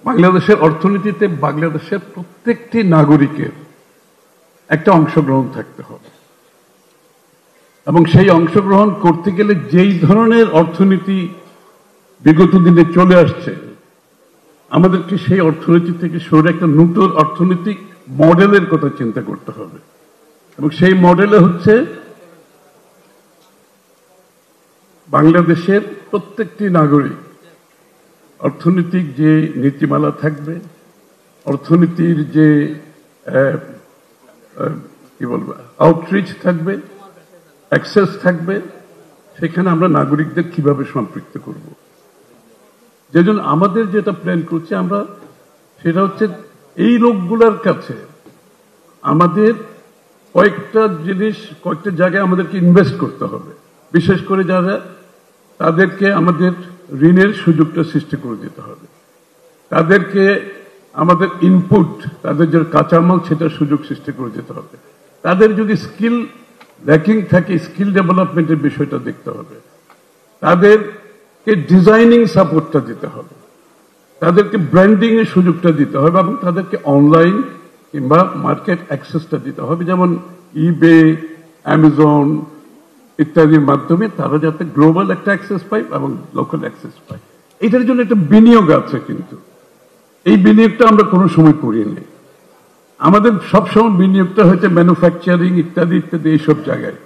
বাংলাদেশের অর্থনীতিতে বাংলাদেশের প্রত্যেকটি নাগরিকের একটা অংশগ্রহণ থাকতে হবে এবং সেই অংশগ্রহণ করতে গেলে যেই ধরনের অর্থনীতি বিগত দিনে চলে আসছে আমাদেরকে সেই অর্থনীতি থেকে সরে একটা নতুন অর্থনৈতিক মডেলের কথা চিন্তা করতে হবে এবং সেই মডেলে হচ্ছে বাংলাদেশের প্রত্যেকটি নাগরিক অর্থনৈতিক যে নীতিমালা থাকবে অর্থনীতির যে কি বলবো আউটরিচ থাকবে অ্যাক্সেস থাকবে সেখানে আমরা নাগরিকদের কিভাবে সম্পৃক্ত করব যেজন্য আমাদের যেটা প্ল্যান করছি আমরা সেটা হচ্ছে এই লোকগুলোর কাছে আমাদের কয়েকটা জিনিস কয়েকটা জায়গায় আমাদেরকে ইনভেস্ট করতে হবে বিশেষ করে যারা তাদেরকে আমাদের ঋণের সুযোগটা সৃষ্টি করে দিতে হবে তাদেরকে আমাদের ইনপুট তাদের যে কাঁচামাল সেটার সুযোগ সৃষ্টি করে দিতে হবে তাদের যদি স্কিল ল্যাকিং থাকে স্কিল ডেভেলপমেন্টের বিষয়টা দেখতে হবে তাদেরকে ডিজাইনিং সাপোর্টটা দিতে হবে তাদেরকে ব্র্যান্ডিং এর সুযোগটা দিতে হবে এবং তাদেরকে অনলাইন কিংবা মার্কেট অ্যাক্সেসটা দিতে হবে যেমন ইবে অ্যামাজন ইত্যাদির মাধ্যমে তারা যাতে গ্লোবাল একটা অ্যাক্সেস পায় এবং লোকাল অ্যাক্সেস পায় এটার জন্য একটা বিনিয়োগ আছে কিন্তু এই বিনিয়োগটা আমরা কোনো সময় করি নাই আমাদের সবসময় বিনিয়োগটা হচ্ছে ম্যানুফ্যাকচারিং ইত্যাদি ইত্যাদি এইসব জায়গায়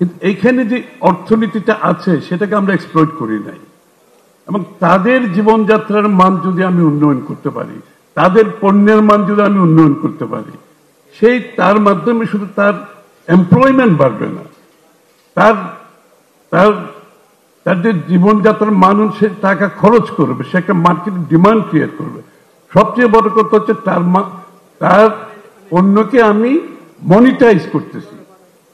কিন্তু এইখানে যে অর্থনীতিটা আছে সেটাকে আমরা এক্সপ্লয়েট করি নাই এবং তাদের জীবনযাত্রার মান যদি আমি উন্নয়ন করতে পারি তাদের পণ্যের মান যদি আমি উন্নয়ন করতে পারি সেই তার মাধ্যমে শুধু তার এমপ্লয়মেন্ট বাড়বে না তার তার তার যে জীবনযাত্রার মান সে টাকা খরচ করবে সে একটা মার্কেট ডিমান্ড ক্রিয়েট করবে সবচেয়ে বড় কথা হচ্ছে তার পণ্যকে আমি মনিটাইজ করতেছি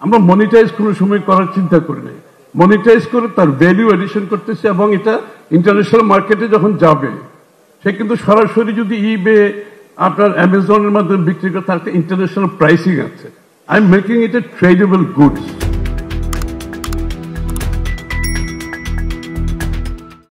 আমরা মনিটাইজ কোনো সময় করার চিন্তা করি নাই মনিটাইজ করে তার ভ্যালু এডিশন করতেছি এবং এটা ইন্টারন্যাশনাল মার্কেটে যখন যাবে সে কিন্তু সরাসরি যদি ইবে আপনার অ্যামাজনের মাধ্যমে বিক্রি করে তার একটা ইন্টারন্যাশনাল প্রাইসিং আছে I am making it A tradable goods